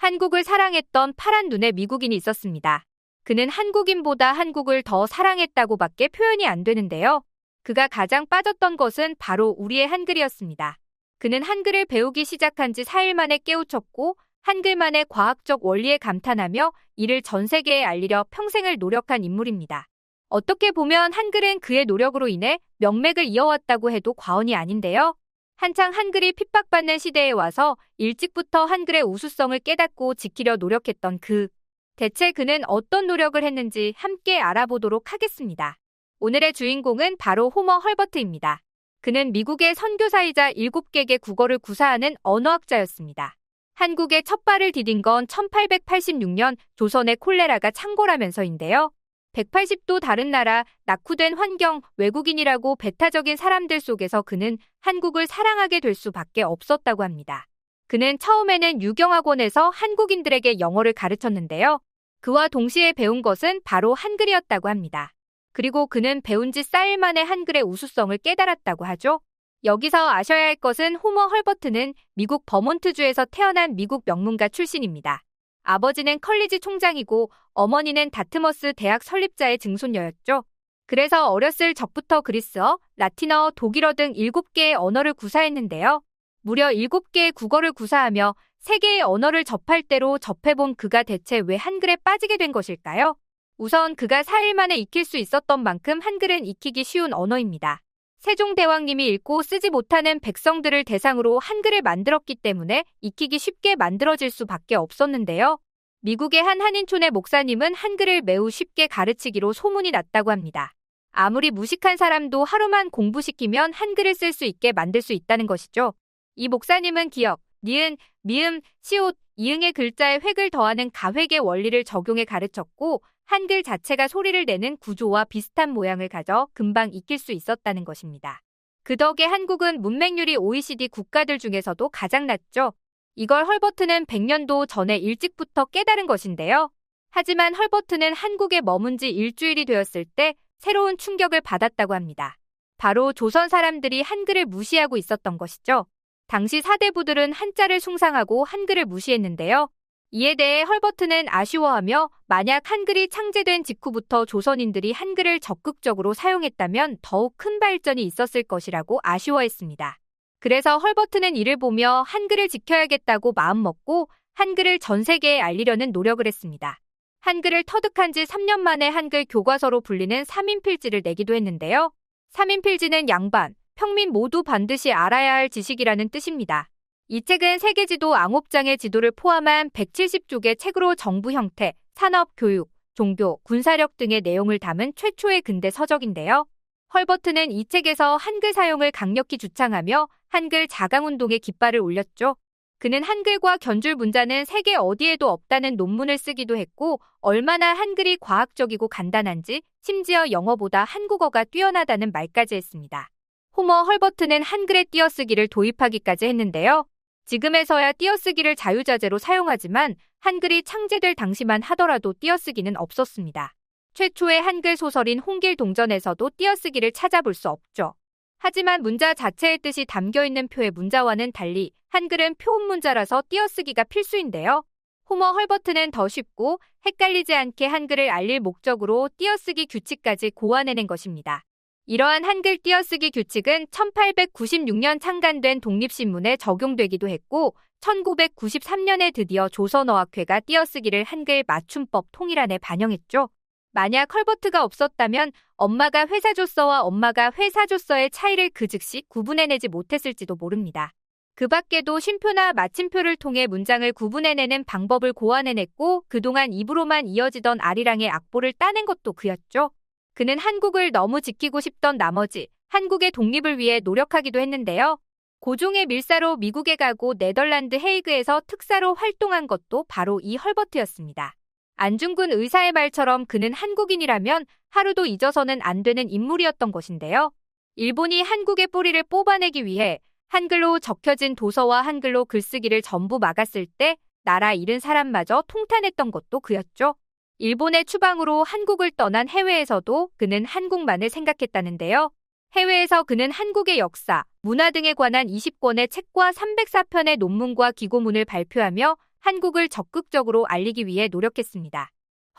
한국을 사랑했던 파란 눈의 미국인이 있었습니다. 그는 한국인보다 한국을 더 사랑했다고밖에 표현이 안 되는데요. 그가 가장 빠졌던 것은 바로 우리의 한글이었습니다. 그는 한글을 배우기 시작한 지 4일 만에 깨우쳤고 한글만의 과학적 원리에 감탄하며 이를 전 세계에 알리려 평생을 노력한 인물입니다. 어떻게 보면 한글은 그의 노력으로 인해 명맥을 이어왔다고 해도 과언이 아닌데요. 한창 한글이 핍박받는 시대에 와서 일찍부터 한글의 우수성을 깨닫고 지키려 노력했던 대체 그는 어떤 노력을 했는지 함께 알아보도록 하겠습니다. 오늘의 주인공은 바로 호머 헐버트입니다. 그는 미국의 선교사이자 7개의 국어를 구사하는 언어학자였습니다. 한국에 첫 발을 디딘 건 1886년 조선의 콜레라가 창궐하면서인데요. 180도 다른 나라, 낙후된 환경, 외국인이라고 배타적인 사람들 속에서 그는 한국을 사랑하게 될 수밖에 없었다고 합니다. 그는 처음에는 유경학원에서 한국인들에게 영어를 가르쳤는데요. 그와 동시에 배운 것은 바로 한글이었다고 합니다. 그리고 그는 배운 지 4일 만에 한글의 우수성을 깨달았다고 하죠. 여기서 아셔야 할 것은 호머 헐버트는 미국 버몬트주에서 태어난 미국 명문가 출신입니다. 아버지는 컬리지 총장이고 어머니는 다트머스 대학 설립자의 증손녀였죠. 그래서 어렸을 적부터 그리스어, 라틴어, 독일어 등 7개의 언어를 구사했는데요. 무려 7개의 국어를 구사하며 3개의 언어를 접할 대로 접해본 그가 대체 왜 한글에 빠지게 된 것일까요? 우선 그가 4일 만에 익힐 수 있었던 만큼 한글은 익히기 쉬운 언어입니다. 세종대왕님이 읽고 쓰지 못하는 백성들을 대상으로 한글을 만들었기 때문에 익히기 쉽게 만들어질 수밖에 없었는데요. 미국의 한 한인촌의 목사님은 한글을 매우 쉽게 가르치기로 소문이 났다고 합니다. 아무리 무식한 사람도 하루만 공부시키면 한글을 쓸 수 있게 만들 수 있다는 것이죠. 이 목사님은 기역, 니은, 미음, 시옷, 이응의 글자에 획을 더하는 가획의 원리를 적용해 가르쳤고 한글 자체가 소리를 내는 구조와 비슷한 모양을 가져 금방 익힐 수 있었다는 것입니다. 그 덕에 한국은 문맹률이 OECD 국가들 중에서도 가장 낮죠. 이걸 헐버트는 100년도 전에 일찍부터 깨달은 것인데요. 하지만 헐버트는 한국에 머문 지 일주일이 되었을 때 새로운 충격을 받았다고 합니다. 바로 조선 사람들이 한글을 무시하고 있었던 것이죠. 당시 사대부들은 한자를 숭상하고 한글을 무시했는데요. 이에 대해 헐버트는 아쉬워하며 만약 한글이 창제된 직후부터 조선인들이 한글을 적극적으로 사용했다면 더욱 큰 발전이 있었을 것이라고 아쉬워했습니다. 그래서 헐버트는 이를 보며 한글을 지켜야겠다고 마음먹고 한글을 전 세계에 알리려는 노력을 했습니다. 한글을 터득한 지 3년 만에 한글 교과서로 불리는 3인필지를 내기도 했는데요. 3인필지는 양반, 평민 모두 반드시 알아야 할 지식이라는 뜻입니다. 이 책은 세계지도 9장의 지도를 포함한 170쪽의 책으로 정부 형태, 산업, 교육, 종교, 군사력 등의 내용을 담은 최초의 근대 서적인데요. 헐버트는 이 책에서 한글 사용을 강력히 주창하며 한글 자강운동의 깃발을 올렸죠. 그는 한글과 견줄 문자는 세계 어디에도 없다는 논문을 쓰기도 했고 얼마나 한글이 과학적이고 간단한지 심지어 영어보다 한국어가 뛰어나다는 말까지 했습니다. 호머 헐버트는 한글의 띄어쓰기를 도입하기까지 했는데요. 지금에서야 띄어쓰기를 자유자재로 사용하지만 한글이 창제될 당시만 하더라도 띄어쓰기는 없었습니다. 최초의 한글 소설인 홍길동전에서도 띄어쓰기를 찾아볼 수 없죠. 하지만 문자 자체의 뜻이 담겨있는 표의 문자와는 달리 한글은 표음 문자라서 띄어쓰기가 필수인데요. 호머 헐버트는 더 쉽고 헷갈리지 않게 한글을 알릴 목적으로 띄어쓰기 규칙까지 고안해낸 것입니다. 이러한 한글 띄어쓰기 규칙은 1896년 창간된 독립신문에 적용되기도 했고 1993년에 드디어 조선어학회가 띄어쓰기를 한글 맞춤법 통일안에 반영했죠. 만약 헐버트가 없었다면 엄마가 회사조서와 엄마가 회사조서의 차이를 그 즉시 구분해내지 못했을지도 모릅니다. 그 밖에도 쉼표나 마침표를 통해 문장을 구분해내는 방법을 고안해냈고 그동안 입으로만 이어지던 아리랑의 악보를 따낸 것도 그였죠. 그는 한국을 너무 지키고 싶던 나머지 한국의 독립을 위해 노력하기도 했는데요. 고종의 밀사로 미국에 가고 네덜란드 헤이그에서 특사로 활동한 것도 바로 이 헐버트였습니다. 안중근 의사의 말처럼 그는 한국인이라면 하루도 잊어서는 안 되는 인물이었던 것인데요. 일본이 한국의 뿌리를 뽑아내기 위해 한글로 적혀진 도서와 한글로 글쓰기를 전부 막았을 때 나라 잃은 사람마저 통탄했던 것도 그였죠. 일본의 추방으로 한국을 떠난 해외에서도 그는 한국만을 생각했다는데요. 해외에서 그는 한국의 역사, 문화 등에 관한 20권의 책과 304편의 논문과 기고문을 발표하며 한국을 적극적으로 알리기 위해 노력했습니다.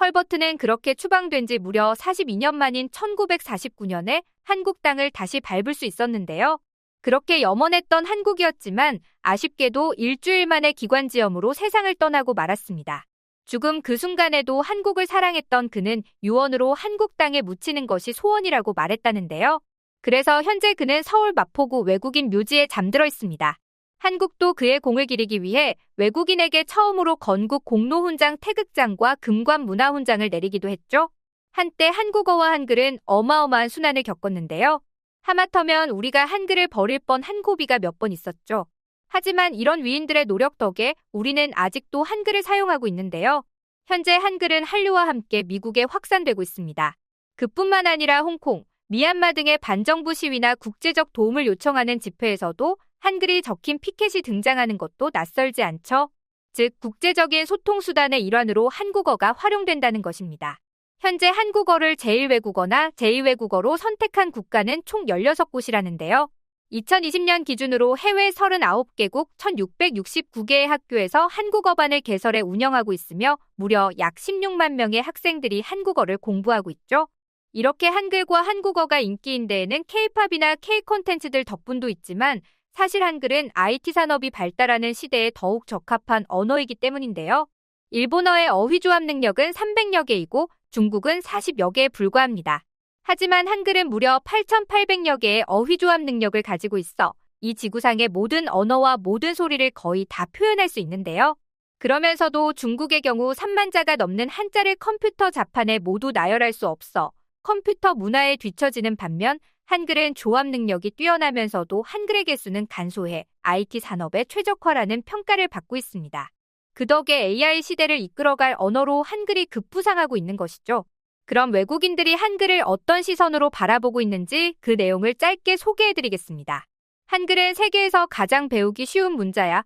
헐버트는 그렇게 추방된 지 무려 42년 만인 1949년에 한국 땅을 다시 밟을 수 있었는데요. 그렇게 염원했던 한국이었지만 아쉽게도 일주일 만에 기관지염으로 세상을 떠나고 말았습니다. 죽음 그 순간에도 한국을 사랑했던 그는 유언으로 한국 땅에 묻히는 것이 소원이라고 말했다는데요. 그래서 현재 그는 서울 마포구 외국인 묘지에 잠들어 있습니다. 한국도 그의 공을 기리기 위해 외국인에게 처음으로 건국 공로훈장 태극장과 금관 문화훈장을 내리기도 했죠. 한때 한국어와 한글은 어마어마한 순환을 겪었는데요. 하마터면 우리가 한글을 버릴 뻔 한 고비가 몇 번 있었죠. 하지만 이런 위인들의 노력 덕에 우리는 아직도 한글을 사용하고 있는데요. 현재 한글은 한류와 함께 미국에 확산되고 있습니다. 그뿐만 아니라 홍콩, 미얀마 등의 반정부 시위나 국제적 도움을 요청하는 집회에서도 한글이 적힌 피켓이 등장하는 것도 낯설지 않죠. 즉, 국제적인 소통수단의 일환으로 한국어가 활용된다는 것입니다. 현재 한국어를 제1외국어나 제2외국어로 선택한 국가는 총 16곳이라는데요. 2020년 기준으로 해외 39개국 1669개의 학교에서 한국어반을 개설해 운영하고 있으며 무려 약 16만 명의 학생들이 한국어를 공부하고 있죠. 이렇게 한글과 한국어가 인기인 데에는 K-팝이나 K-콘텐츠들 덕분도 있지만 사실 한글은 IT 산업이 발달하는 시대에 더욱 적합한 언어이기 때문인데요. 일본어의 어휘 조합 능력은 300여 개이고 중국은 40여 개에 불과합니다. 하지만 한글은 무려 8,800여 개의 어휘 조합 능력을 가지고 있어 이 지구상의 모든 언어와 모든 소리를 거의 다 표현할 수 있는데요. 그러면서도 중국의 경우 3만 자가 넘는 한자를 컴퓨터 자판에 모두 나열할 수 없어 컴퓨터 문화에 뒤처지는 반면 한글은 조합 능력이 뛰어나면서도 한글의 개수는 간소해 IT 산업에 최적화라는 평가를 받고 있습니다. 그 덕에 AI 시대를 이끌어갈 언어로 한글이 급부상하고 있는 것이죠. 그럼 외국인들이 한글을 어떤 시선으로 바라보고 있는지 그 내용을 짧게 소개해드리겠습니다. 한글은 세계에서 가장 배우기 쉬운 문자야.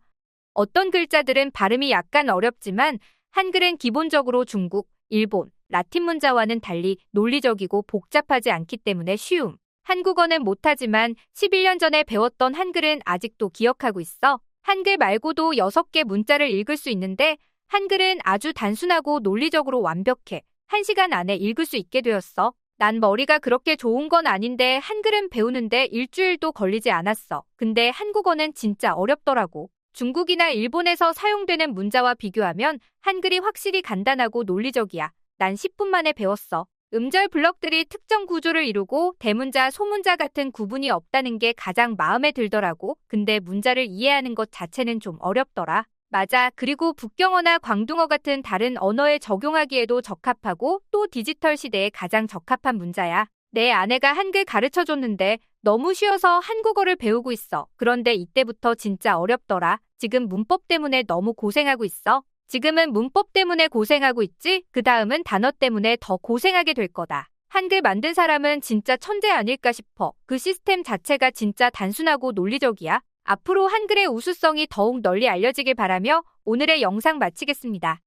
어떤 글자들은 발음이 약간 어렵지만 한글은 기본적으로 중국, 일본, 라틴 문자와는 달리 논리적이고 복잡하지 않기 때문에 쉬움. 한국어는 못하지만 11년 전에 배웠던 한글은 아직도 기억하고 있어. 한글 말고도 6개 문자를 읽을 수 있는데 한글은 아주 단순하고 논리적으로 완벽해. 1시간 안에 읽을 수 있게 되었어. 난 머리가 그렇게 좋은 건 아닌데 한글은 배우는데 일주일도 걸리지 않았어. 근데 한국어는 진짜 어렵더라고. 중국이나 일본에서 사용되는 문자와 비교하면 한글이 확실히 간단하고 논리적이야. 난 10분 만에 배웠어. 음절 블럭들이 특정 구조를 이루고 대문자, 소문자 같은 구분이 없다는 게 가장 마음에 들더라고. 근데 문자를 이해하는 것 자체는 좀 어렵더라. 맞아. 그리고 북경어나 광둥어 같은 다른 언어에 적용하기에도 적합하고 또 디지털 시대에 가장 적합한 문자야. 내 아내가 한글 가르쳐줬는데 너무 쉬워서 한국어를 배우고 있어. 그런데 이때부터 진짜 어렵더라. 지금 문법 때문에 너무 고생하고 있어. 지금은 문법 때문에 고생하고 있지? 그 다음은 단어 때문에 더 고생하게 될 거다. 한글 만든 사람은 진짜 천재 아닐까 싶어. 그 시스템 자체가 진짜 단순하고 논리적이야. 앞으로 한글의 우수성이 더욱 널리 알려지길 바라며 오늘의 영상 마치겠습니다.